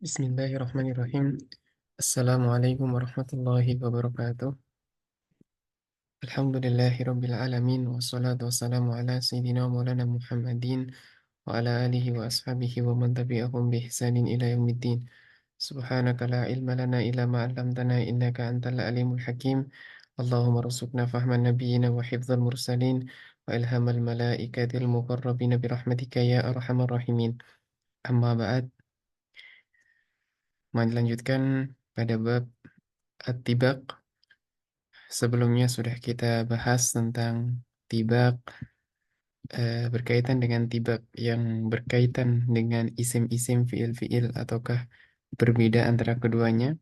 Bismillahirrahmanirrahim. Assalamualaikum warahmatullahi wabarakatuh. Alhamdulillahirabbil alamin wassalatu wassalamu ala sayyidina maulana Muhammadin wa ala alihi wa ashabihi wa man tabi'ahum bi ihsanin ila yaumiddin. Subhanaka la ilma lana illa ma 'allamtana innaka antal alimul hakim. Allahumma rzuqna fahman nabiyyina wa hifdzal mursalin wa ilhamal malaikatil muqarrabin bi rahmatika ya arhamar rahimin. Amma ba'd. Melanjutkan pada bab at-tibaq. Sebelumnya sudah kita bahas tentang tibaq, berkaitan dengan tibaq yang berkaitan dengan isim-isim fiil-fiil ataukah berbeda antara keduanya.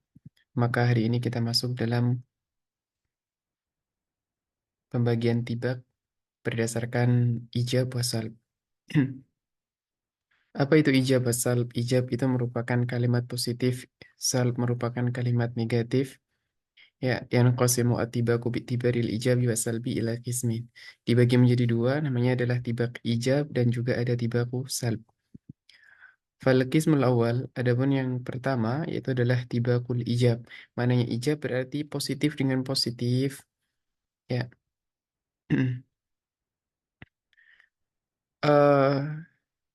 Maka hari ini kita masuk dalam pembagian tibaq berdasarkan ijab wa salb. Apa itu ijab wa salb? Ijab itu merupakan kalimat positif, salb merupakan kalimat negatif. Ya, yang qasimu at-tibaqu bi'tibaril ijabi wa salbi ila qismin. Dibagi menjadi dua, namanya adalah tibaq ijab dan juga ada tibaqu salb. Fal qismul awal, adapun yang pertama yaitu adalah tibaqul ijab. Maknanya ijab berarti positif dengan positif. Ya.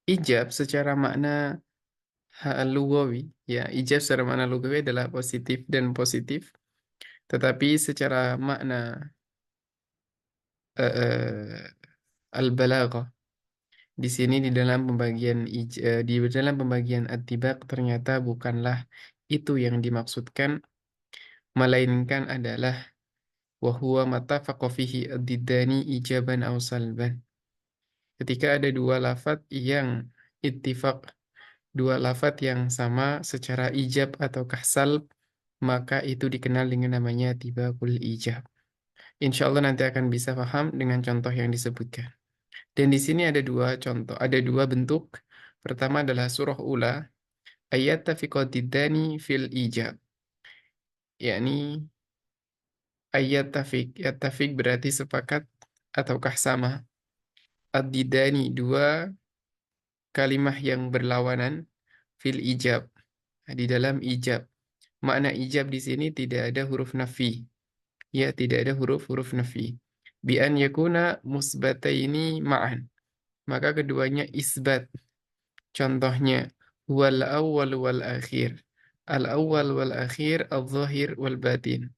Ijab secara makna lugawi, ya, ijab secara makna lugawi adalah positif dan positif. Tetapi secara makna al-balaghah, di sini di dalam pembagian at-tibaq ternyata bukanlah itu yang dimaksudkan, melainkan adalah wa huwa mattafaqa fihi ad-diddani ijaban aw salban. Ketika ada dua lafadz yang ittifaq, dua lafadz yang sama secara ijab ataukah salb, maka itu dikenal dengan namanya tibaqul ijab. Insya Allah nanti akan bisa paham dengan contoh yang disebutkan. Dan di sini ada dua contoh, ada dua bentuk. Pertama adalah surah ula, ayat tafiqotidani fil ijab. Yakni ayat tafik. Ayat tafik berarti sepakat ataukah sama. Ad-didani, dua kalimah yang berlawanan fil ijab. Di dalam ijab. Makna ijab di sini tidak ada huruf nafi. Ya, tidak ada huruf-huruf nafi. Bi an yakuna musbataini ma'an. Maka keduanya isbat. Contohnya, wal awwal wal akhir. Al awwal wal akhir, al-zahir wal batin.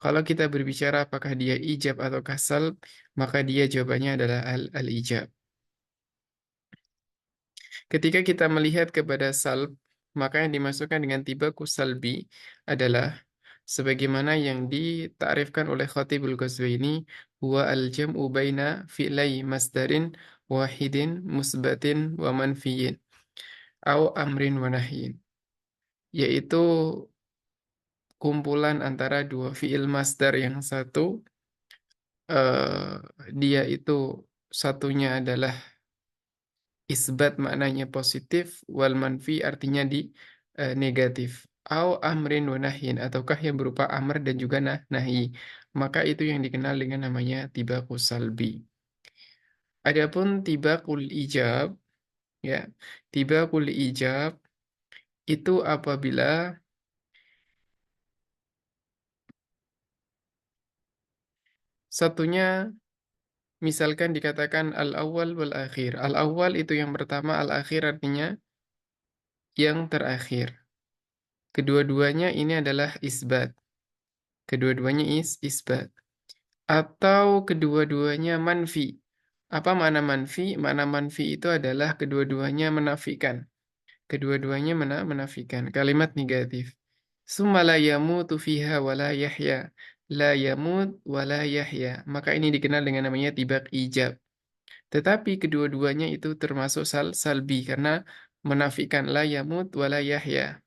Kalau kita berbicara apakah dia ijab atau salb, maka dia jawabannya adalah al-ijab. Ketika kita melihat kepada salb, maka yang dimasukkan dengan tibaku salbi adalah sebagaimana yang ditakrifkan oleh Khatibul Ghazwini, huwa al-jam'u baina fi'lai masdarin wahidin musbatin wa manfiyin au amrin wa nahyin, yaitu kumpulan antara dua fi'il masdar yang satu, eh, dia itu satunya adalah isbat maknanya positif, wal manfi artinya negatif. Au amrin wa nahyin, ataukah yang berupa amr dan juga nahi. Maka itu yang dikenal dengan namanya tibaqus salbi. Adapun tibaqul ijab, ya, tibaqul ijab itu apabila satunya misalkan dikatakan al-awwal wal akhir. Al-awwal itu yang pertama, al-akhir artinya yang terakhir. Kedua-duanya ini adalah isbat. Kedua-duanya isbat. Atau kedua-duanya manfi. Apa makna manfi? Makna manfi itu adalah kedua-duanya menafikan. Kedua-duanya menafikan. Kalimat negatif. Summa la yamutu fiha wa la yahya. La yamut wa la yahya. Maka ini dikenal dengan namanya tibaq ijab. Tetapi kedua-duanya itu termasuk salbi karena menafikan la yamut wa la yahya.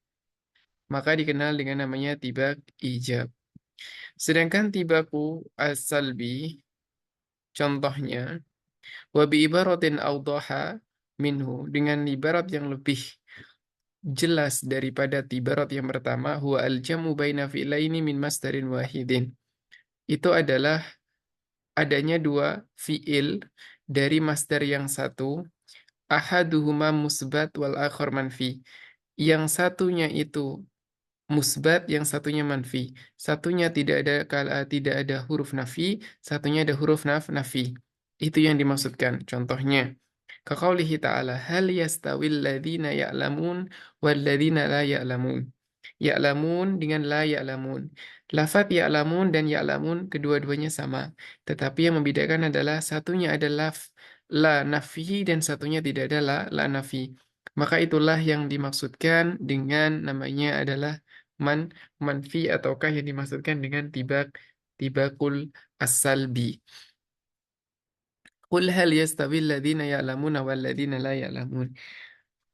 Maka dikenal dengan namanya tibaq ijab. Sedangkan tibaku as-salbi, contohnya, wa bi ibaratin awdaha minhu, dengan ibarat yang lebih jelas daripada tibarat yang pertama, huwa al-jamu baina fi'laini min masdarin wahidin. Itu adalah adanya dua fi'il dari masdar yang satu, ahaduhuma musbat wal akhar manfi. Yang satunya itu musbat, yang satunya manfi. Satunya tidak ada huruf nafi, satunya ada huruf nafi. Itu yang dimaksudkan. Contohnya, kaqaulihi ta'ala, hal yastawil ladzina ya'lamun wal ladzina la ya'lamun. Ya'lamun dengan la ya'lamun. Lafat ya'lamun dan ya'lamun kedua-duanya sama. Tetapi yang membedakan adalah satunya ada la nafi dan satunya tidak ada la nafi. Maka itulah yang dimaksudkan dengan namanya adalah man manfi ataukah yang dimaksudkan dengan tibakul as-salbi. Qul hal yastawi alladhina ya'lamuna wal ladzina la ya'lamun.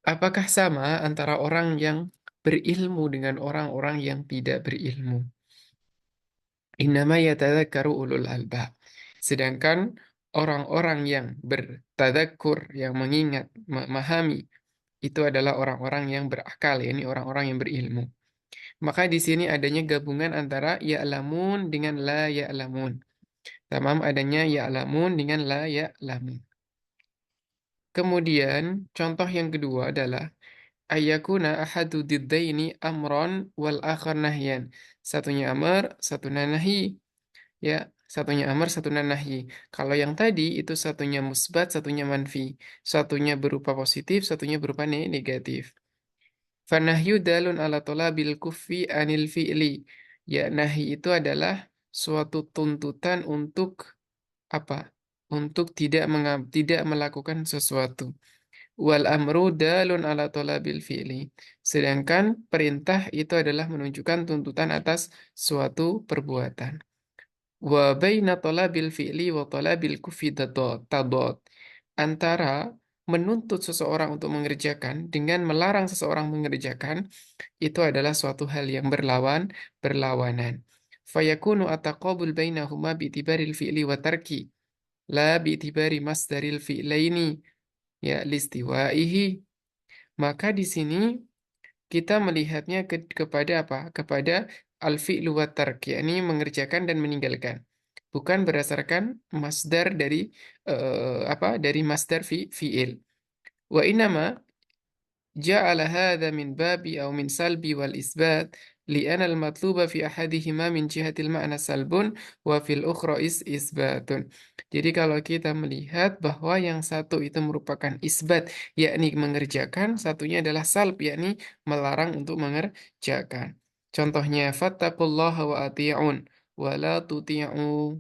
Apakah sama antara orang yang berilmu dengan orang-orang yang tidak berilmu? Innama yatadzakkaru ulul albab. Sedangkan orang-orang yang bertadakkur, yang mengingat, memahami, itu adalah orang-orang yang berakal, yakni orang-orang yang berilmu. Maka di sini adanya gabungan antara ya'lamun dengan la ya'lamun. Tamam, adanya ya'lamun dengan la ya'lamun. Kemudian contoh yang kedua adalah ayyakuna ahadu diddaini amron wal akhar nahyan. Satunya amr, satunya nahi. Ya, satunya amr, satunya nahi. Kalau yang tadi itu satunya musbat, satunya manfi. Satunya berupa positif, satunya berupa negatif. Fanahyu dalun ala tolabil kufi anil fi'li. Ya, nahi itu adalah suatu tuntutan untuk apa? Untuk tidak melakukan sesuatu. Wal amru dalun ala tolabil fi'li. Sedangkan perintah itu adalah menunjukkan tuntutan atas suatu perbuatan. Wa baina talabil fi'li wa talabil kufi tadad. Antara menuntut seseorang untuk mengerjakan dengan melarang seseorang mengerjakan itu adalah suatu hal yang berlawanan. Fayakunu ataqabul bainahuma bi'tibaril fi'li wa tarki la bi'tibari masdaril fi'laini ya listiwaihi. Maka di sini kita melihatnya kepada apa? Kepada al-fi'lu wa tark, yakni mengerjakan dan meninggalkan. Bukan berdasarkan masdar dari apa? Dari masdar fi'il. Wa inama ja'ala hadha min babi aw min salbi wal isbat li'anna al-matluba fi ahadihima min jihatil ma'na salbun wa fil ukhra isbatun. Jadi kalau kita melihat bahwa yang satu itu merupakan isbat, yakni mengerjakan, satunya adalah salb, yakni melarang untuk mengerjakan. Contohnya, fattaqullaha wa ati'un wa la tuti'u.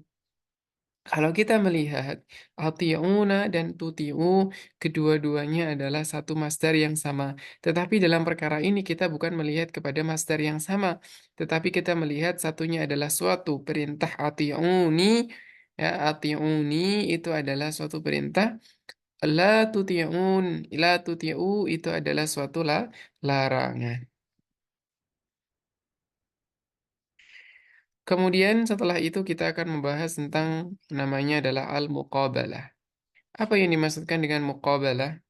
Kalau kita melihat ati'una dan tuti'u, kedua-duanya adalah satu masdar yang sama. Tetapi dalam perkara ini kita bukan melihat kepada masdar yang sama, tetapi kita melihat satunya adalah suatu perintah ati'uni. Ya, ati'uni itu adalah suatu perintah. La tuti'un, la tuti'u itu adalah suatu larangan. Kemudian setelah itu kita akan membahas tentang namanya adalah al-muqabalah. Apa yang dimaksudkan dengan muqabalah?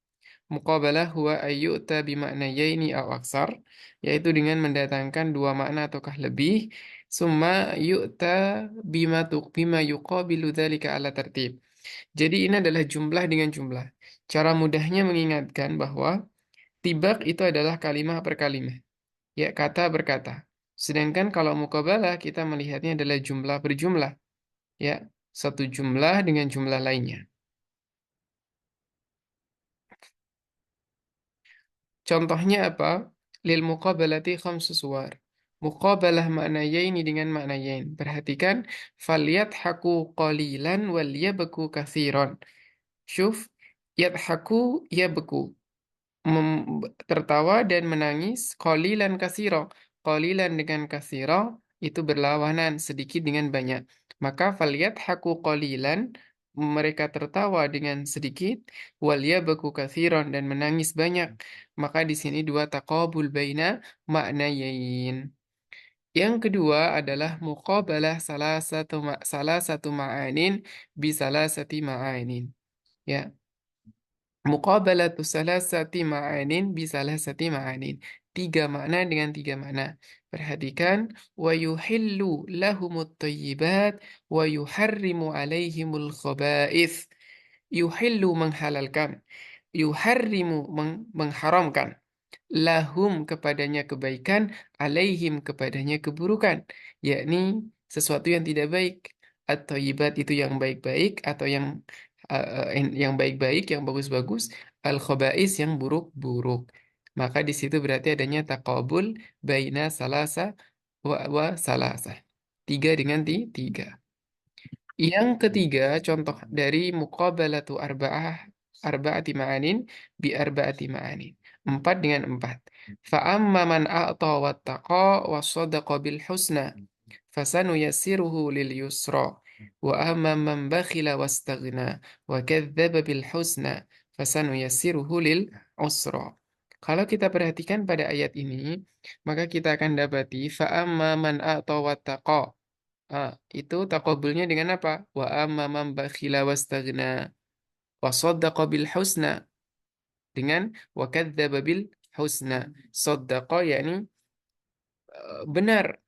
Muqabalah huwa ayyu'ta bima'nayaini aw aksar, yaitu dengan mendatangkan dua makna ataukah lebih, summa yu'ta bima yuqabilu dzalika ala tertib. Jadi ini adalah jumlah dengan jumlah. Cara mudahnya mengingatkan bahwa tibak itu adalah kalimah per kalimah, ya kata berkata. Sedangkan kalau muqabalah kita melihatnya adalah jumlah berjumlah, ya satu jumlah dengan jumlah lainnya. Contohnya apa? Lil muqabalati khamsu suwar. Muqabalah maknayaini dengan maknayain. Perhatikan, falyadhaku qalilan wal yabku katsiran. Syuf, yadhaku yabku. Tertawa dan menangis, qalilan katsira. Qalilan dengan katsira itu berlawanan, sedikit dengan banyak. Maka falyadhaku qalilan, mereka tertawa dengan sedikit, wal yabku katsiran dan menangis banyak. Maka di sini dua taqabul baina maknayain. Yang kedua adalah muqabalah salah satu ma'anin bi salah sati ma'anin. Ya, muqabalatu salasati ma'anin bi salasati ma'anin. Tiga makna dengan tiga makna. Perhatikan, wa yuhillu lahumut thayyibat wa yuharrimu alaihimul khaba'ith. Yuhillu menghalalkan, yuharrimu mengharamkan. lahum kepadanya kebaikan, alaihim kepadanya keburukan, yakni sesuatu yang tidak baik. At-thayyibat itu yang baik-baik atau yang baik-baik, yang bagus-bagus, al-khaba'is yang buruk-buruk. Maka di situ berarti adanya taqabul baina salasa wa salasa. Tiga dengan tiga. Yang ketiga, contoh dari muqabalatu arba'ati ma'anin bi arba'ati ma'anin. Empat dengan empat. Fa'amma man a'ta wattaqa wa sadaqa bil husna fasanuyassiruhu lil yusra wa amma man bakhila wastaghna wa kadzdzaba bil husna fasanuyassiruhu lil usra. Kalau kita perhatikan pada ayat ini, maka kita akan dapati fa'amma man a'ta wattaqa. Itu takobulnya dengan apa? Wa amma man bakhila wastagna wa saddaqa bil husna dengan wa kadzdzaba bil husna. Saddaqa yakni benar,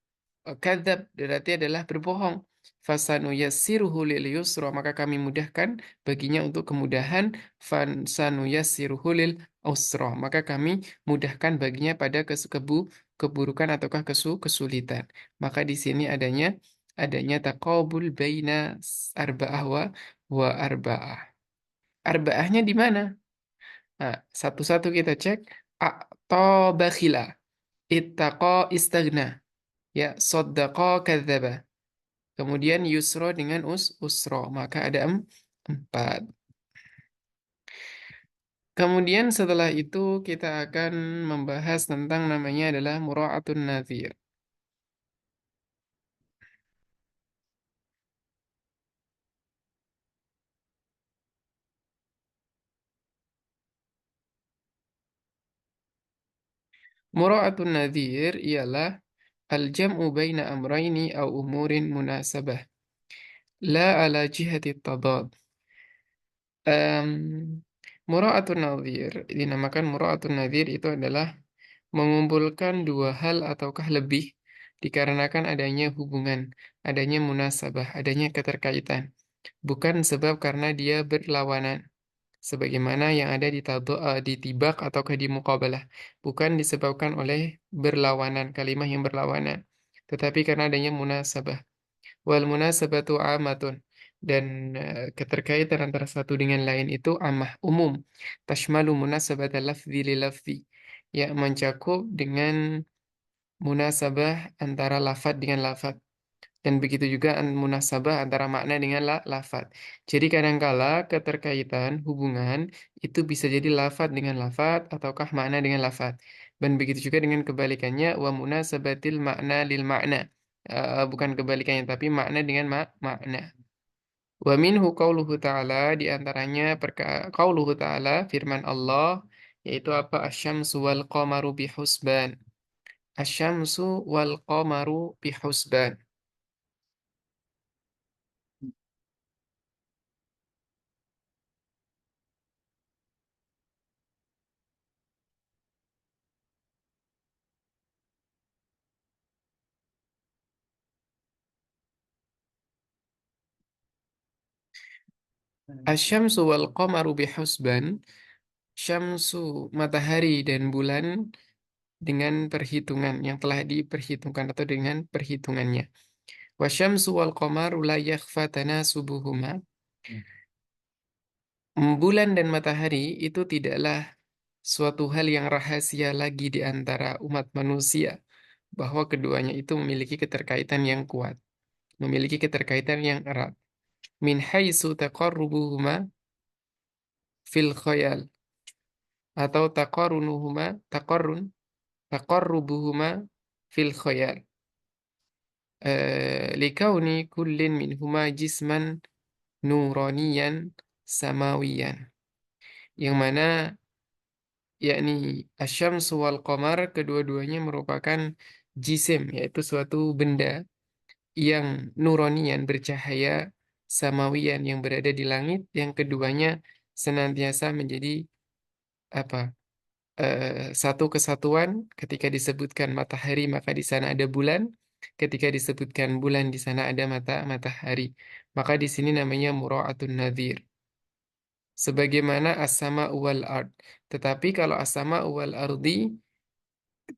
kadzab berarti adalah berbohong. Fasanu yassiruhu lil yusra, maka kami mudahkan baginya untuk kemudahan. Fasanu yassiruhu lil usra, maka kami mudahkan baginya pada keburukan ataukah kesulitan. Maka di sini adanya taqabul baina arba'ah wa arba'ah. Arba'ahnya di mana? Nah, satu-satu kita cek. A'ta bakhila, ittaqa istagna, ya saddaqa kadzdzaba. Kemudian yusro dengan usro, maka ada empat. Kemudian setelah itu kita akan membahas tentang namanya adalah mura'atun nadhir. Mura'atun nadhir ialah al-jam'u baina amrayni au umurin munasabah, la ala jihati tadad. Um, Mura'atun nadhir, dinamakan mura'atun nadhir itu adalah mengumpulkan dua hal ataukah lebih dikarenakan adanya hubungan, adanya munasabah, adanya keterkaitan. Bukan sebab karena dia berlawanan. Sebagaimana yang ada di tibak ataukah di muqabalah. Bukan disebabkan oleh berlawanan, kalimat yang berlawanan. Tetapi karena adanya munasabah. Wal munasabatu amatun. Dan keterkaitan antara satu dengan lain itu amah, umum. Tashmalu munasabata lafzi li lafzi. Ya, mencakup dengan munasabah antara lafad dengan lafad. Dan begitu juga munasabah antara makna dengan lafad. Jadi kadangkala keterkaitan hubungan itu bisa jadi lafad dengan lafad ataukah makna dengan lafad. Dan begitu juga dengan kebalikannya wa munasabatil makna lil makna. Bukan kebalikannya tapi makna dengan makna. Wa minhu qauluhu ta'ala, di antaranya qauluhu ta'ala firman Allah, yaitu apa? Asyamsu wal qamaru bihusban. Asyamsu wal qamaru bihusban. Asyamsu wal qamaru bihusban. Syamsu, matahari dan bulan dengan perhitungan yang telah diperhitungkan atau dengan perhitungannya. Wasyamsu wal qamaru la yakhfa tanasubuhuma. Bulan dan matahari itu tidaklah suatu hal yang rahasia lagi di antara umat manusia, bahwa keduanya itu memiliki keterkaitan yang kuat, memiliki keterkaitan yang erat. Min haitsu taqarrubuhuma fil khayal, atau taqarrubuhuma fil khayal. Likauni kullin minhuma jisman nuraniyan samawiyan, yang mana yakni asyamsu wal qamar, kedua-duanya merupakan jisim, yaitu suatu benda yang nuraniyan, bercahaya, samawiyan, yang berada di langit, yang keduanya senantiasa menjadi apa, satu kesatuan. Ketika disebutkan matahari maka di sana ada bulan, ketika disebutkan bulan di sana ada matahari. Maka di sini namanya mura'atun nadhir. Sebagaimana as-sama wal ard. Tetapi kalau as-sama wal ardi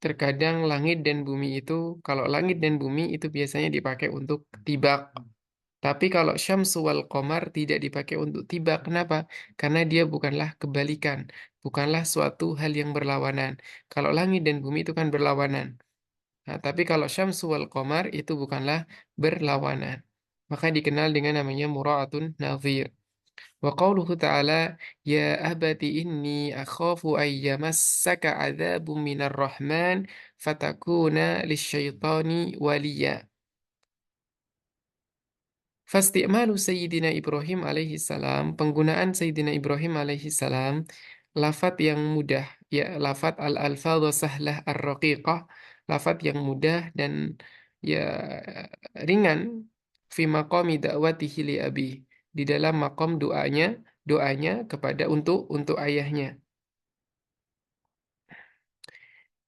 terkadang langit dan bumi itu, kalau langit dan bumi itu biasanya dipakai untuk tibak. Tapi kalau syamsu wal qamar tidak dipakai untuk tibak. Kenapa? Karena dia bukanlah kebalikan, bukanlah suatu hal yang berlawanan. Kalau langit dan bumi itu kan berlawanan. Nah, tapi kalau syamsu wal qamar itu bukanlah berlawanan. Maka dikenal dengan namanya mura'atun nadhir. Wa qauluhu ta'ala, ya abati inni akhafu an yamassaka adzabun minar rahman fatakuna lisyaitani waliya. Fasti'malu Sayyidina Ibrahim alaihi salam, penggunaan Sayyidina Ibrahim alaihi salam, lafat yang mudah, ya lafat al-alfadhu sahlah ar-raqiqah, lafat yang mudah dan ya ringan fi maqami da'watihi li abi, di dalam makom doanya kepada untuk ayahnya.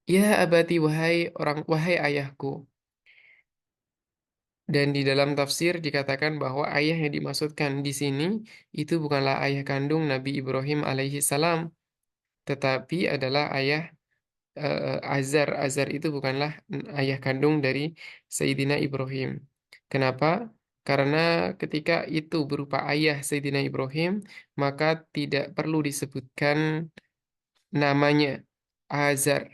Ya abati wahai ayahku. Dan di dalam tafsir dikatakan bahwa ayah yang dimaksudkan di sini itu bukanlah ayah kandung Nabi Ibrahim alaihi salam, tetapi adalah ayah Azar. Azar itu bukanlah ayah kandung dari Sayyidina Ibrahim. Kenapa? Karena ketika itu berupa ayah Sayyidina Ibrahim, maka tidak perlu disebutkan namanya Azar.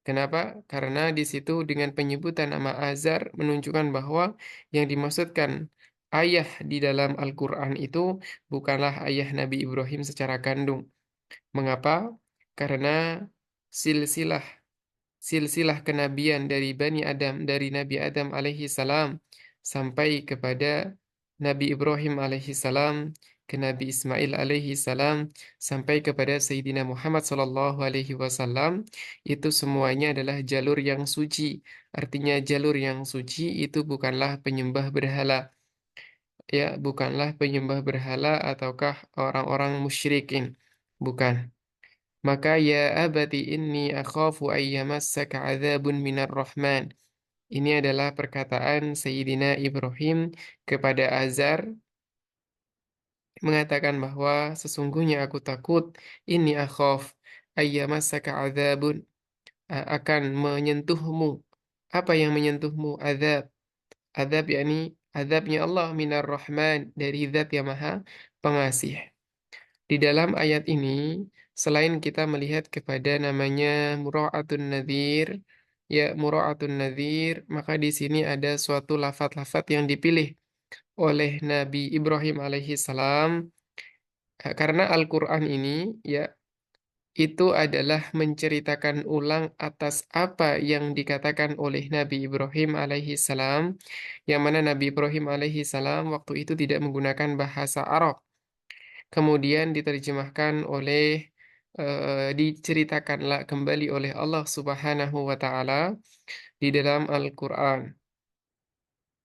Kenapa? Karena di situ dengan penyebutan nama Azar menunjukkan bahwa yang dimaksudkan ayah di dalam Al-Quran itu bukanlah ayah Nabi Ibrahim secara kandung. Mengapa? Karena silsilah silsilah kenabian dari Bani Adam, dari Nabi Adam alaihi salam sampai kepada Nabi Ibrahim alaihi salam, ke Nabi Ismail alaihi salam, sampai kepada Sayyidina Muhammad sallallahu alaihi wasallam, itu semuanya adalah jalur yang suci. Artinya jalur yang suci itu bukanlah penyembah berhala, ya, bukanlah penyembah berhala ataukah orang-orang musyrikin. Bukan. Maka ya abati inni akhafu ayyamassaka adzabun minar rahman. Ini adalah perkataan Sayyidina Ibrahim kepada Azar mengatakan bahwa sesungguhnya aku takut ini akhaf ayyamassaka adzabun akan menyentuhmu. Apa yang menyentuhmu? Azab. Azab yakni azabnya Allah minar rahman dari zat yang maha pengasih. Di dalam ayat ini, selain kita melihat kepada namanya mura'atun nadhir, ya mura'atun nadhir, maka di sini ada suatu lafat-lafat yang dipilih oleh Nabi Ibrahim alaihi salam, karena Al-Quran ini ya itu adalah menceritakan ulang atas apa yang dikatakan oleh Nabi Ibrahim alaihi salam, yang mana Nabi Ibrahim alaihi salam waktu itu tidak menggunakan bahasa Arab. Kemudian diterjemahkan oleh diceritakanlah kembali oleh Allah Subhanahu wa taala di dalam Al-Qur'an.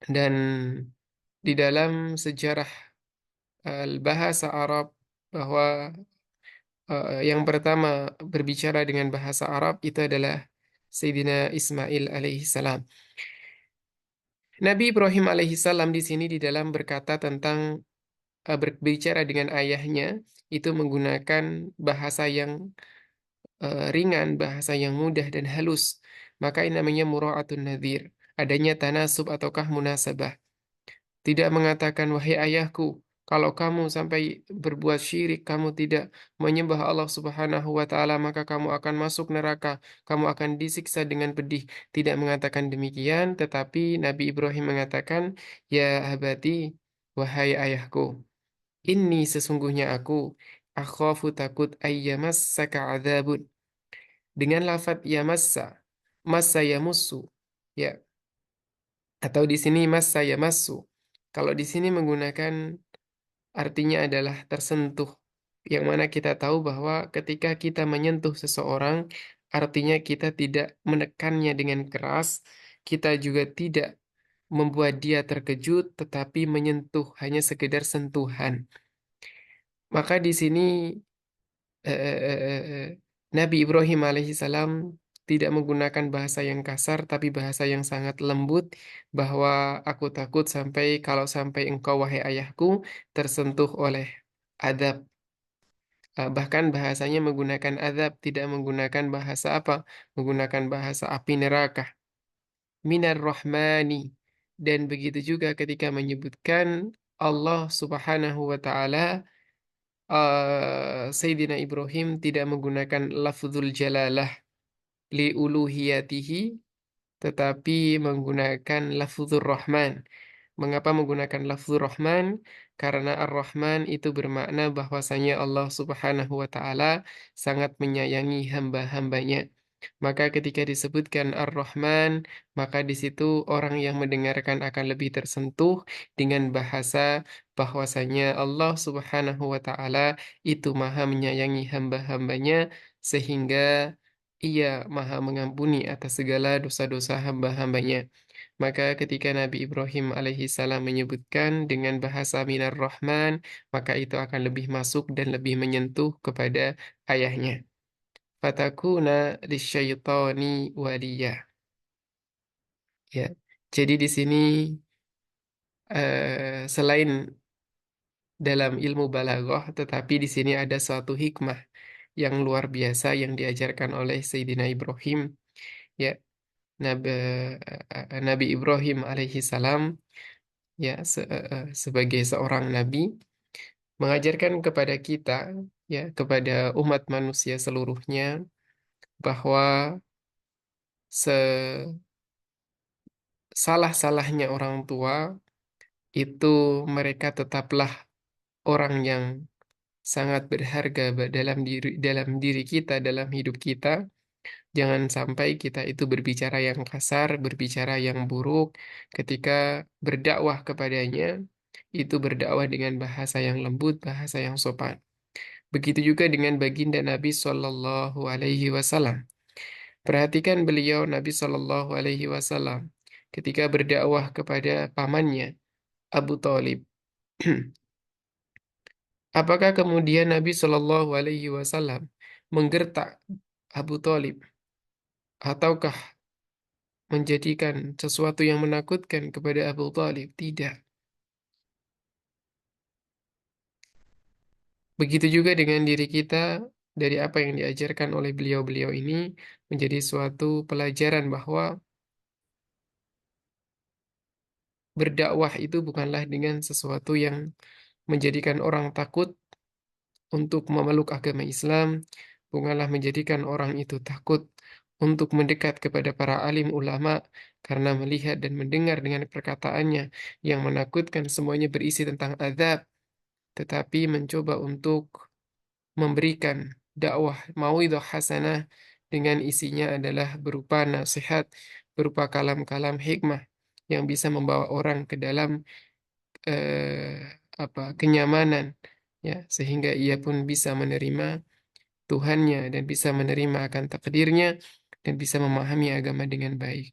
Dan di dalam sejarah bahasa Arab bahwa yang pertama berbicara dengan bahasa Arab itu adalah Sayyidina Ismail alaihi salam. Nabi Ibrahim alaihi salam di sini di dalam berkata tentang berbicara dengan ayahnya itu menggunakan bahasa yang ringan, bahasa yang mudah dan halus. Maka ini namanya mura'atun nadhir. Adanya tanasub ataukah munasabah. Tidak mengatakan, wahai ayahku, kalau kamu sampai berbuat syirik, kamu tidak menyembah Allah Subhanahu wa taala, maka kamu akan masuk neraka, kamu akan disiksa dengan pedih. Tidak mengatakan demikian, tetapi Nabi Ibrahim mengatakan, ya abati, wahai ayahku, ini sesungguhnya akhafu takut ayyamassaka adzabun dengan lafadz ya massa yamussu, ya, atau di sini massa yamassu. Kalau di sini menggunakan artinya adalah tersentuh, yang mana kita tahu bahwa ketika kita menyentuh seseorang, artinya kita tidak menekannya dengan keras, kita juga tidak membuat dia terkejut, tetapi menyentuh hanya sekedar sentuhan. Maka di sini eh, eh, eh, Nabi Ibrahim alaihissalam tidak menggunakan bahasa yang kasar, tapi bahasa yang sangat lembut, bahwa aku takut sampai kalau sampai engkau, wahai ayahku, tersentuh oleh adab. Bahkan bahasanya menggunakan azab, tidak menggunakan bahasa apa? Menggunakan bahasa api neraka. Minar rahmani. Dan begitu juga ketika menyebutkan Allah Subhanahu wa taala, Sayyidina Ibrahim tidak menggunakan lafzul jalalah li uluhiyatihi, tetapi menggunakan lafzul rahman. Mengapa menggunakan lafzul Rahman? Karena Ar-Rahman itu bermakna bahwasanya Allah Subhanahu wa taala sangat menyayangi hamba-hambanya. Maka ketika disebutkan Ar-Rahman, maka di situ orang yang mendengarkan akan lebih tersentuh dengan bahasa bahwasanya Allah Subhanahu wa taala itu maha menyayangi hamba-hambanya sehingga ia maha mengampuni atas segala dosa-dosa hamba-hambanya. Maka ketika Nabi Ibrahim alaihi salam menyebutkan dengan bahasa Minar Rahman, maka itu akan lebih masuk dan lebih menyentuh kepada ayahnya. Fatakuna lisyaitani waliya. Ya. Jadi di sini selain dalam ilmu balaghah, tetapi di sini ada suatu hikmah yang luar biasa yang diajarkan oleh Sayyidina Ibrahim. Ya, Nabi, Nabi Ibrahim alaihi salam ya sebagai seorang nabi mengajarkan kepada kita, ya, kepada umat manusia seluruhnya bahwa sesalah-salahnya orang tua itu mereka tetaplah orang yang sangat berharga dalam diri kita, dalam hidup kita. Jangan sampai kita itu berbicara yang kasar, berbicara yang buruk ketika berdakwah kepadanya. Itu berdakwah dengan bahasa yang lembut, bahasa yang sopan. Begitu juga dengan baginda Nabi Shallallahu Alaihi Wasallam. Perhatikan beliau Nabi Shallallahu Alaihi Wasallam ketika berdakwah kepada pamannya Abu Talib. Apakah kemudian Nabi Shallallahu Alaihi Wasallam menggertak Abu Talib ataukah menjadikan sesuatu yang menakutkan kepada Abu Talib? Tidak. Begitu juga dengan diri kita, dari apa yang diajarkan oleh beliau-beliau ini menjadi suatu pelajaran bahwa berdakwah itu bukanlah dengan sesuatu yang menjadikan orang takut untuk memeluk agama Islam, bukanlah menjadikan orang itu takut untuk mendekat kepada para alim ulama karena melihat dan mendengar dengan perkataannya yang menakutkan semuanya berisi tentang azab, tetapi mencoba untuk memberikan dakwah mauidhah hasanah dengan isinya adalah berupa nasihat, berupa kalam-kalam hikmah yang bisa membawa orang ke dalam kenyamanan, ya, sehingga ia pun bisa menerima Tuhannya dan bisa menerima akan takdirnya dan bisa memahami agama dengan baik.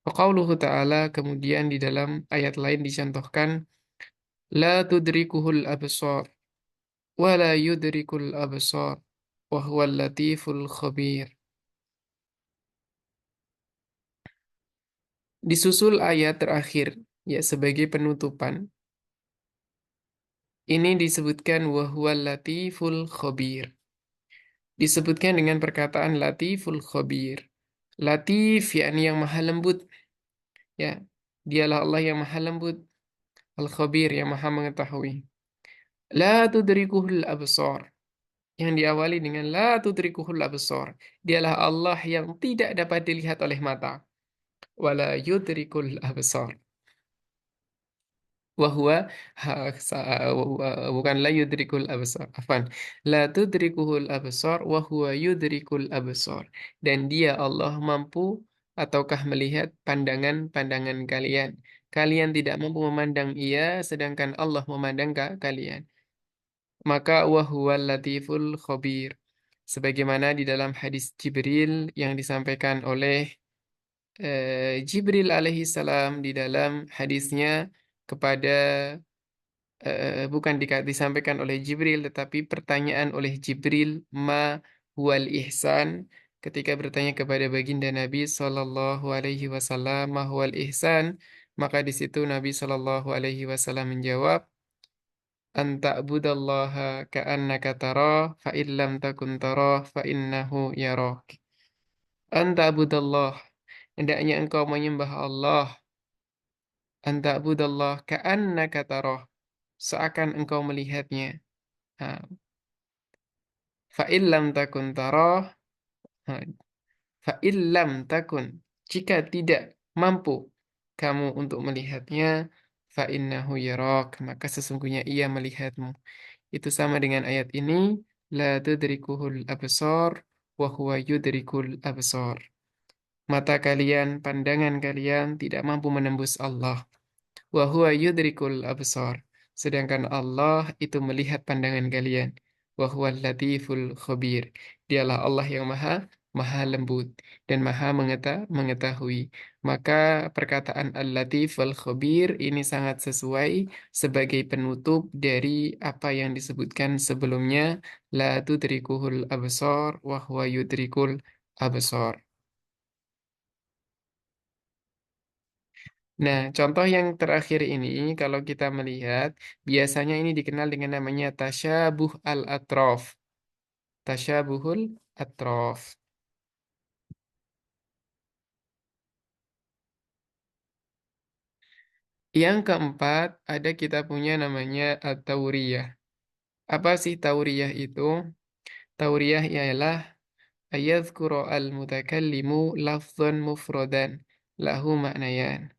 Wa qauluhu ta'ala, kemudian di dalam ayat lain dicontohkan la tudrikuhul absar wa la yudrikul absar wa huwal latiful khabir. Disusul ayat terakhir, ya, sebagai penutupan. Ini disebutkan wa huwal latiful khabir. Disebutkan dengan perkataan latiful khabir. Latif yakni yang maha lembut, ya. Dialah Allah yang maha lembut, al-khabir yang maha mengetahui. La tudrikuhul absar. Yang diawali dengan la tudrikuhul absar. Dialah Allah yang tidak dapat dilihat oleh mata. Wala yudrikul absar. Wahwa bukan la yudrikul absar. Afan. La tudrikuhul absar wahwa yudrikul absar. Dan dia Allah mampu ataukah melihat pandangan-pandangan kalian. Kalian tidak mampu memandang ia, sedangkan Allah memandang kalian. Maka wahwal latiful khabir. Sebagaimana di dalam hadis Jibril yang disampaikan oleh Jibril alaihi salam di dalam hadisnya kepada bukan disampaikan oleh Jibril, tetapi pertanyaan oleh Jibril, ma huwal ihsan, ketika bertanya kepada baginda Nabi Shallallahu Alaihi Wasallam ma huwal ihsan, maka di situ Nabi Shallallahu Alaihi Wasallam menjawab an ta'budallaha ka'annaka tarah fa in lam takun tarah fa innahu yarak. An ta'budallah, hendaknya engkau menyembah Allah. An ta'budallah ka'annaka tarah, seakan engkau melihatnya. Ha, fa in lam takun tarah, ha, fa illam takun, jika tidak mampu kamu untuk melihatnya, fa innahu yarak, maka sesungguhnya ia melihatmu. Itu sama dengan ayat ini, la tudrikuhul absar wa huwa yudrikul absar. Mata kalian, pandangan kalian tidak mampu menembus Allah. Wa huwa yudrikul absar. Sedangkan Allah itu melihat pandangan kalian. Wa huwal latiful khabir. Dialah Allah yang maha lembut dan maha mengetahui. Maka perkataan al-latif wal khabir ini sangat sesuai sebagai penutup dari apa yang disebutkan sebelumnya. La tudrikuhul absar wa huwa yudrikul absar. Nah, contoh yang terakhir ini, kalau kita melihat, biasanya ini dikenal dengan namanya tasyabuh al-atrof. Tasyabuhul atrof. Yang keempat, ada kita punya namanya at-tauriyah. Apa sih tauriyah itu? Tauriyah ialah ayadhkura al-mutakallimu lafzan mufradan lahu maknayan.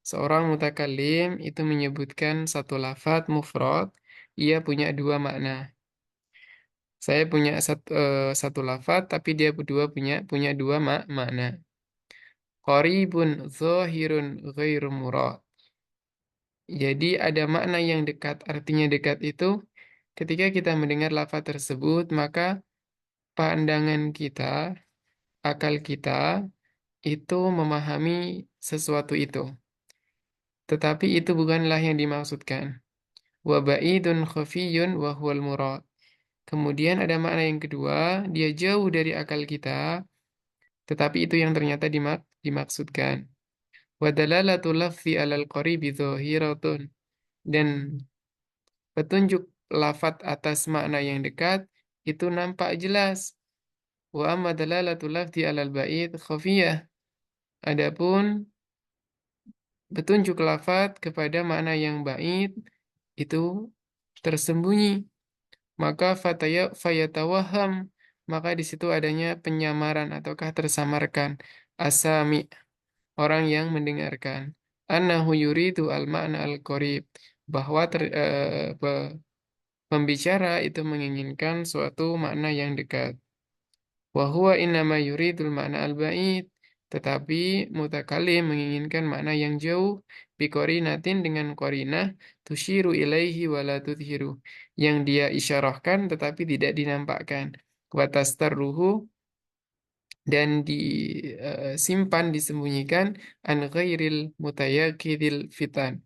Seorang mutakallim itu menyebutkan satu lafadz mufrad, ia punya dua makna. Saya punya satu lafadz, tapi dia berdua punya dua makna. Qaribun zahirun ghairu murad. Jadi ada makna yang dekat, artinya dekat itu ketika kita mendengar lafadz tersebut, maka pandangan kita, akal kita itu memahami sesuatu itu. Tetapi itu bukanlah yang dimaksudkan. Wa ba'idun khafiyun wa huwal murad. Kemudian ada makna yang kedua, dia jauh dari akal kita, tetapi itu yang ternyata dimaksudkan. Wa dalalatul lafzi alal qaribi dhahiratun. Dan petunjuk lafat atas makna yang dekat itu nampak jelas. Wa amma dalalatul lafzi alal ba'id khafiyah. Adapun petunjuk lafat kepada makna yang ba'id itu tersembunyi. Maka fayatawaham, maka di situ adanya penyamaran ataukah tersamarkan asami, orang yang mendengarkan, annahu yuridu al-ma'na al-qarib, bahwa pembicara itu menginginkan suatu makna yang dekat. Wa huwa innama yuridul makna al-ba'id, tetapi mutakalim menginginkan makna yang jauh, biqorinatin, dengan qarinah tusyiru ilaihi wa la tudhiru, yang dia isyarahkan tetapi tidak dinampakkan. Wa tastarruhu, dan disimpan, disembunyikan, an ghairil mutayakidil fitan,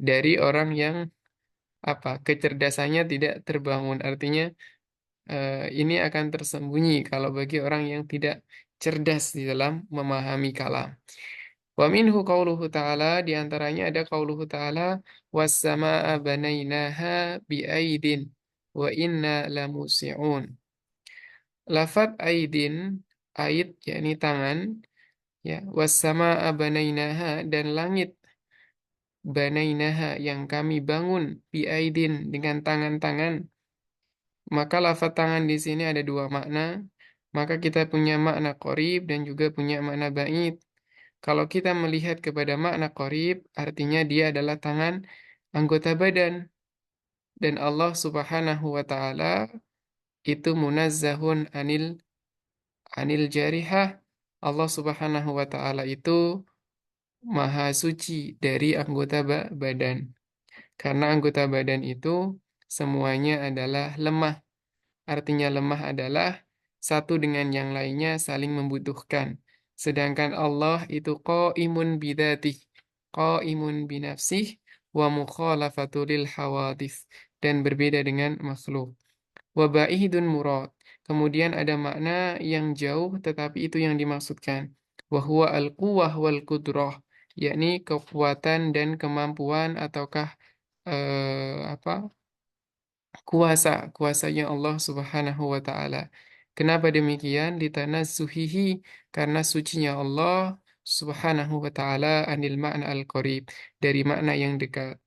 dari orang yang kecerdasannya tidak terbangun. Artinya ini akan tersembunyi kalau bagi orang yang tidak cerdas di dalam memahami kalam. Wa minhu qauluhu ta'ala, di antaranya ada qauluhu ta'ala, was-samaa'a banainaha bi'aidin wa inna lamusi'un. Lafat aidin, aid yakni tangan, ya, was-samaa'a banainaha, dan langit, banainaha, yang kami bangun, bi'aidin, dengan tangan-tangan. Maka lafaz tangan di sini ada dua makna. Maka kita punya makna qorib dan juga punya makna ba'id. Kalau kita melihat kepada makna qorib, artinya dia adalah tangan, anggota badan. Dan Allah Subhanahu wa Ta'ala itu munazzahun anil jarihah. Allah Subhanahu wa Ta'ala itu maha suci dari anggota badan. Karena anggota badan itu semuanya adalah lemah. Artinya lemah adalah satu dengan yang lainnya saling membutuhkan. Sedangkan Allah itu qaimun bidatih, qaimun binafsih, wa mukhalafatulil hawadith, dan berbeda dengan makhluk. Wa ba'idun murad. Kemudian ada makna yang jauh tetapi itu yang dimaksudkan. Wa huwa al-quwwah wal qudrah, yakni kekuatan dan kemampuan ataukah apa kuasanya Allah Subhanahu wa taala. Kenapa demikian? Litanazzuhihi, karena sucinya Allah Subhanahu wa taala anil ma'na al-qarib, dari makna yang dekat.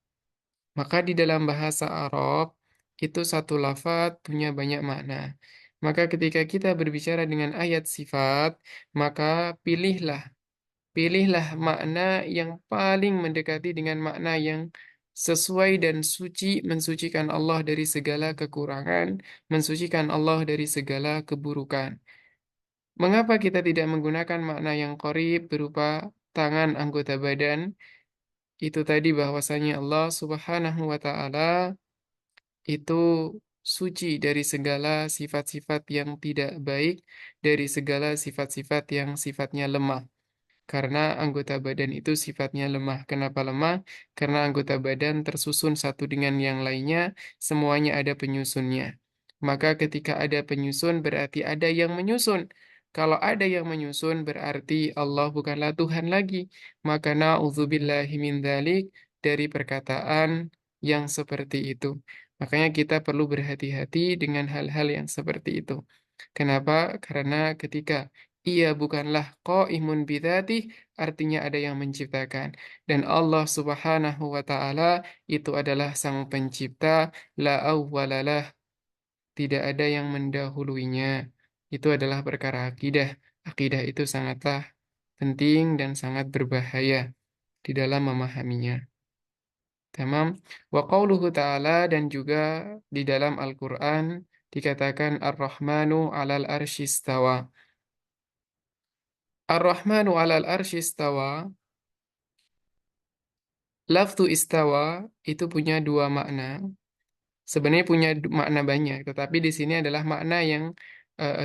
Maka di dalam bahasa Arab itu satu lafaz punya banyak makna. Maka ketika kita berbicara dengan ayat sifat, maka pilihlah makna yang paling mendekati dengan makna yang sesuai dan suci, mensucikan Allah dari segala kekurangan, mensucikan Allah dari segala keburukan. Mengapa kita tidak menggunakan makna yang qarib berupa tangan, anggota badan? Itu tadi bahwasanya Allah Subhanahu wa taala itu suci dari segala sifat-sifat yang tidak baik, dari segala sifat-sifat yang sifatnya lemah. Karena anggota badan itu sifatnya lemah. Kenapa lemah? Karena anggota badan tersusun satu dengan yang lainnya, semuanya ada penyusunnya. Maka ketika ada penyusun berarti ada yang menyusun. Kalau ada yang menyusun berarti Allah bukanlah Tuhan lagi. Maka na'udzubillahi min dzalik, dari perkataan yang seperti itu. Makanya kita perlu berhati-hati dengan hal-hal yang seperti itu. Kenapa? Karena ketika ia bukanlah qaimun bidzatih, artinya ada yang menciptakan. Dan Allah Subhanahu wa taala itu adalah sang pencipta, la awwalalah, tidak ada yang mendahuluinya. Itu adalah perkara akidah. Akidah itu sangatlah penting dan sangat berbahaya di dalam memahaminya. Tamam. Wa qauluhu ta'ala, dan juga di dalam Al-Qur'an dikatakan Ar-Rahmanu 'alal arsy istawa. Ar-Rahmanu 'alal arsy istawa, lafzu istawa itu punya dua makna. Sebenarnya punya makna banyak, tetapi di sini adalah makna yang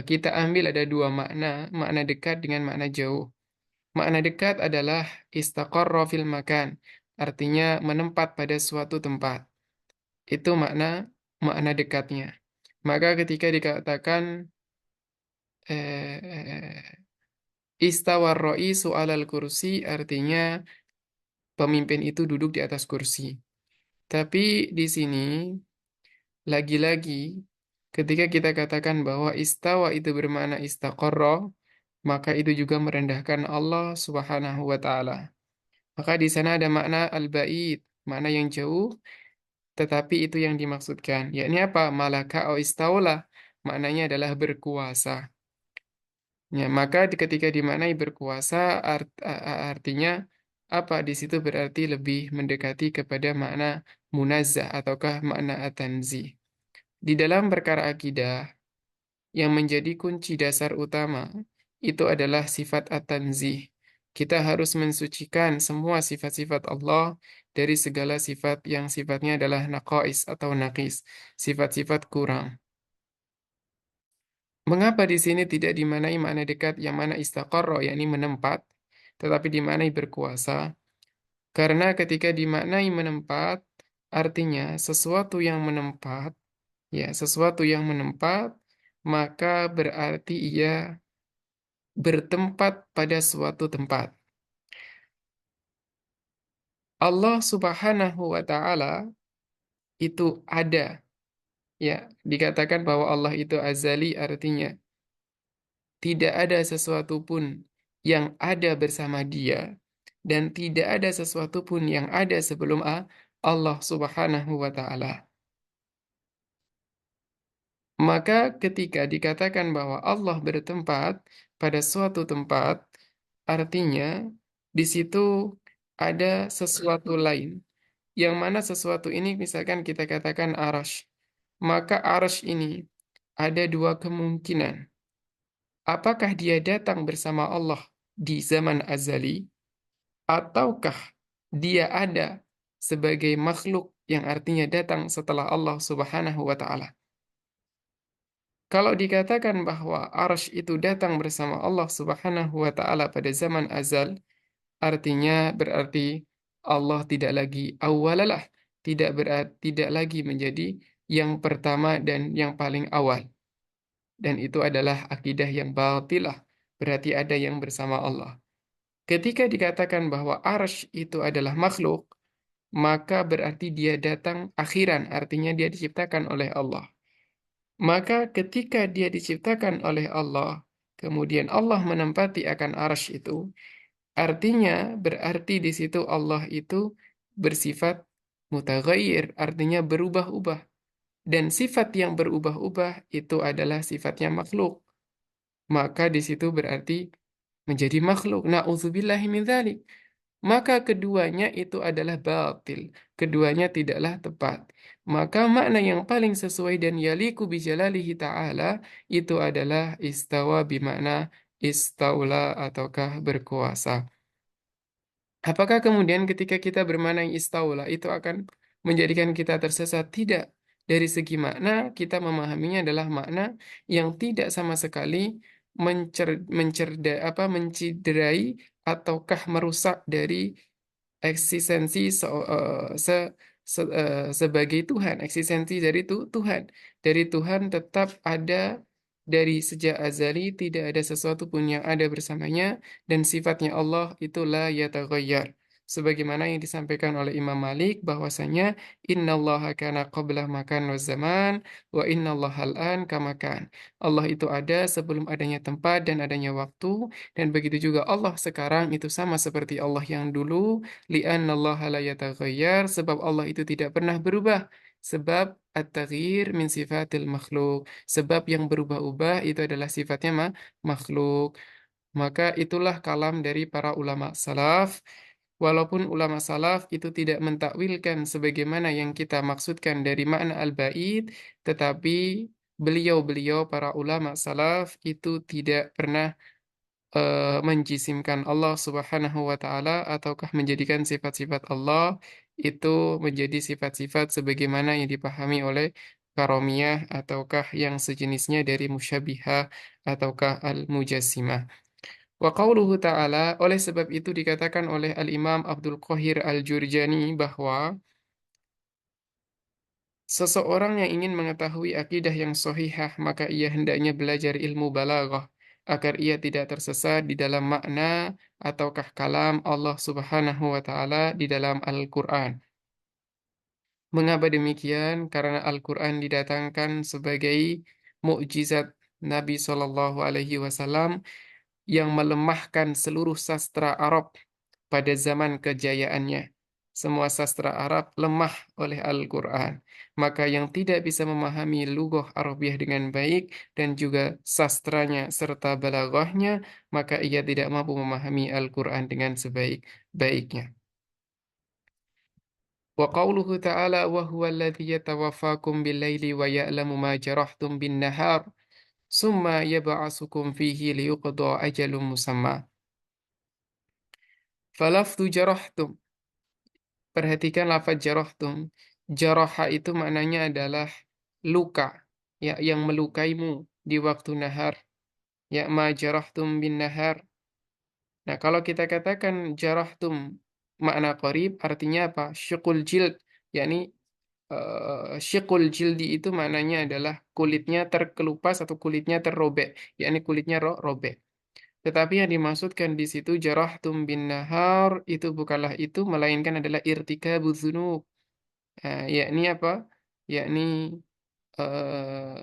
kita ambil ada dua makna, makna dekat dengan makna jauh. Makna dekat adalah istaqarra fil makan, artinya menempat pada suatu tempat. Itu makna dekatnya. Maka ketika dikatakan istawar ra'isu 'alal kursi, artinya pemimpin itu duduk di atas kursi. Tapi di sini lagi-lagi ketika kita katakan bahwa istawa itu bermakna istaqarra, maka itu juga merendahkan Allah Subhanahu wa taala. Maka di sana ada makna al-ba'id, makna yang jauh, tetapi itu yang dimaksudkan. Yakni apa? Malaka au istaula, maknanya adalah berkuasa. Ya, maka ketika dimaknai berkuasa artinya apa? Di situ berarti lebih mendekati kepada makna munazzah ataukah makna atanzi. Di dalam perkara akidah yang menjadi kunci dasar utama itu adalah sifat at-tanzih. Kita harus mensucikan semua sifat-sifat Allah dari segala sifat yang sifatnya adalah naqais atau naqis, sifat-sifat kurang. Mengapa di sini tidak dimanai makna dekat yang mana istaqarra, yakni menempat, tetapi dimaknai berkuasa? Karena ketika dimaknai menempat, artinya sesuatu yang menempat, ya, sesuatu yang menempat, maka berarti ia bertempat pada suatu tempat. Allah Subhanahu wa taala itu ada, ya, dikatakan bahwa Allah itu azali, artinya tidak ada sesuatu pun yang ada bersama Dia dan tidak ada sesuatu pun yang ada sebelum Allah Subhanahu wa taala. Maka ketika dikatakan bahwa Allah bertempat pada suatu tempat, artinya di situ ada sesuatu lain. Yang mana sesuatu ini misalkan kita katakan arash. Maka arash ini ada dua kemungkinan. Apakah dia datang bersama Allah di zaman azali, ataukah dia ada sebagai makhluk yang artinya datang setelah Allah Subhanahu wa taala. Kalau dikatakan bahwa arsh itu datang bersama Allah Subhanahu wa taala pada zaman azal, artinya berarti Allah tidak lagi awalalah, tidak lagi menjadi yang pertama dan yang paling awal. Dan itu adalah akidah yang batilah, berarti ada yang bersama Allah. Ketika dikatakan bahwa arsh itu adalah makhluk, maka berarti dia datang akhiran, artinya dia diciptakan oleh Allah. Maka ketika dia diciptakan oleh Allah, kemudian Allah menempati akan arsy itu, artinya berarti di situ Allah itu bersifat mutaghayyir, artinya berubah-ubah. Dan sifat yang berubah-ubah itu adalah sifatnya makhluk. Maka di situ berarti menjadi makhluk. Na'udzubillahi min dzalik. Maka keduanya itu adalah batil. Keduanya tidaklah tepat. Maka makna yang paling sesuai dan yaliku bijalalihi ta'ala itu adalah istawa bimakna istaula ataukah berkuasa. Apakah kemudian ketika kita bermakna istaula itu akan menjadikan kita tersesat? Tidak. Dari segi makna, kita memahaminya adalah makna yang tidak sama sekali menciderai ataukah merusak dari eksistensi sebagai Tuhan, eksistensi dari Tuhan. Dari Tuhan tetap ada dari sejak azali, tidak ada sesuatu pun yang ada bersamanya, dan sifatnya Allah itulah yataghayyar. Sebagaimana yang disampaikan oleh Imam Malik bahwasanya innallaha kana qabla makan wa zaman wa innallaha al'an kamakan. Allah itu ada sebelum adanya tempat dan adanya waktu, dan begitu juga Allah sekarang itu sama seperti Allah yang dulu, li'annallaha la yataghayyar, sebab Allah itu tidak pernah berubah. Sebab at-taghyir min sifatil makhluk. Sebab yang berubah-ubah itu adalah sifatnya makhluk. Maka itulah kalam dari para ulama salaf. Walaupun ulama salaf itu tidak mentakwilkan sebagaimana yang kita maksudkan dari makna al-ba'id, tetapi beliau-beliau para ulama salaf itu tidak pernah menjisimkan Allah Subhanahu wa taala ataukah menjadikan sifat-sifat Allah itu menjadi sifat-sifat sebagaimana yang dipahami oleh karomiyah ataukah yang sejenisnya dari musyabihah ataukah al-mujassimah. Wa qauluhu ta'ala, oleh sebab itu dikatakan oleh Al-Imam Abdul Qahir Al-Jurjani bahwa seseorang yang ingin mengetahui akidah yang sahihah, maka ia hendaknya belajar ilmu balaghah agar ia tidak tersesat di dalam makna ataukah kalam Allah Subhanahu wa taala di dalam Al-Qur'an. Mengapa demikian? Karena Al-Qur'an didatangkan sebagai mukjizat Nabi Shallallahu alaihi wasallam yang melemahkan seluruh sastra Arab pada zaman kejayaannya. Semua sastra Arab lemah oleh Al-Quran. Maka yang tidak bisa memahami lughah Arabiah dengan baik dan juga sastranya serta balaghahnya, maka ia tidak mampu memahami Al-Quran dengan sebaik-baiknya. Wa qawluhu ta'ala wa huwa alladhi yatawaffakum bil-laili wa ya'lamu ma jarahtum bin-nahar summa yab'asukum fihi liyuqda ajalun musamma. Falafdu jarahtum. Perhatikan lafaz jarahtum. Jaraha itu maknanya adalah luka, ya, yang melukaimu di waktu nahar. Ya, ma jarahtum bin nahar. Nah, kalau kita katakan jarahtum makna qarib artinya apa? Syuqul jild, yakni syuqul jildi itu maknanya adalah kulitnya terkelupas atau kulitnya terrobek, yakni kulitnya robek. Tetapi yang dimaksudkan di situ jarahtum bin nahar itu bukanlah itu, melainkan adalah irtikabuz dzunub. Yakni apa? Yakni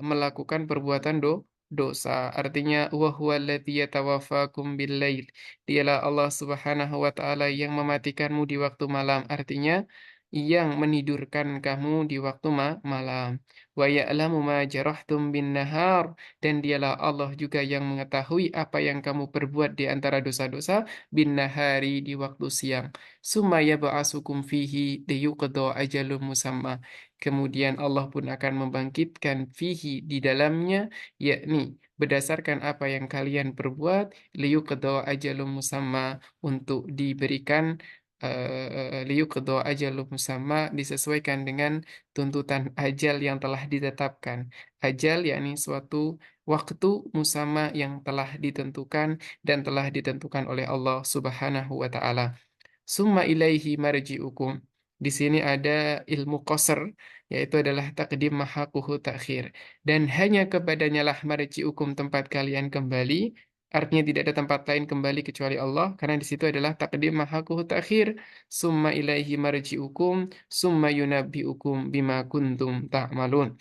melakukan perbuatan dosa. Artinya wa huwallazi yatawaffakum bil-lail. Dialah Allah Subhanahu wa taala yang mematikanmu di waktu malam. Artinya yang menidurkan kamu di waktu malam. Wa ya'lamu ma jarahtum bin nahar, dan dialah Allah juga yang mengetahui apa yang kamu perbuat di antara dosa-dosa bin nahari di waktu siang. Summa yab'asukum fihi liyuqda ajalum musamma. Kemudian Allah pun akan membangkitkan fihi di dalamnya, yakni berdasarkan apa yang kalian perbuat, liyuqda ajalum musamma, untuk diberikan liyuqda ajalum musamma, disesuaikan dengan tuntutan ajal yang telah ditetapkan. Ajal yakni suatu waktu musamma yang telah ditentukan dan telah ditentukan oleh Allah Subhanahu wa taala. Summa ilaihi marji'ukum. Di sini ada ilmu qasr, yaitu adalah takdim mahaquhu takhir. Dan hanya kepadanya lah marji'ukum, tempat kalian kembali. Artinya tidak ada tempat lain kembali kecuali Allah, karena di situ adalah takdim mahakuhu takhir. Summa ilaihi marji'ukum, summa yunabbi'ukum bima kuntum ta'malun.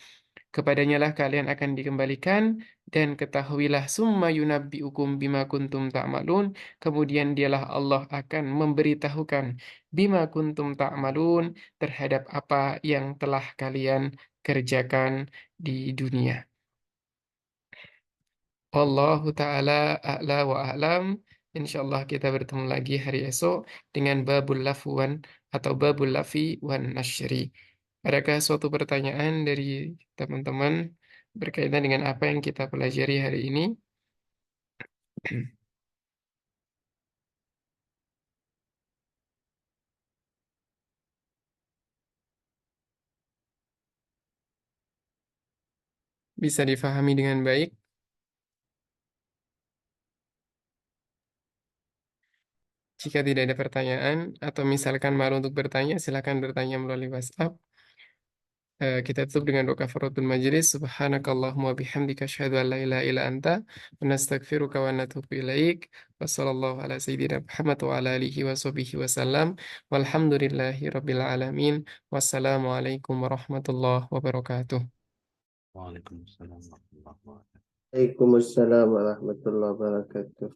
Kepadanya lah kalian akan dikembalikan, dan ketahuilah summa yunabbi'ukum bima kuntum ta'malun. Kemudian dialah Allah akan memberitahukan bima kuntum ta'malun terhadap apa yang telah kalian kerjakan di dunia. Wallahu ta'ala a'la wa a'lam. Insyaallah kita bertemu lagi hari esok dengan babul lafwan atau babul lafi wan nasyri. Adakah suatu pertanyaan dari teman-teman berkaitan dengan apa yang kita pelajari hari ini? Bisa difahami dengan baik? Jika tidak ada pertanyaan atau misalkan malu untuk bertanya, silakan bertanya melalui WhatsApp. Kita tutup dengan doa kafaratul majelis. Subhanakallahumma bihamdika asyhadu an la ilaha illa anta wa nastaghfiruka wa natubu ilaik. Wassallallahu ala sayyidina Muhammad wa ala alihi wa sahbihi wasallam. Walhamdulillahi rabbil alamin. Wassalamualaikum warahmatullahi wabarakatuh. Waalaikumsalam warahmatullahi wabarakatuh. Waalaikumsalam warahmatullahi wabarakatuh.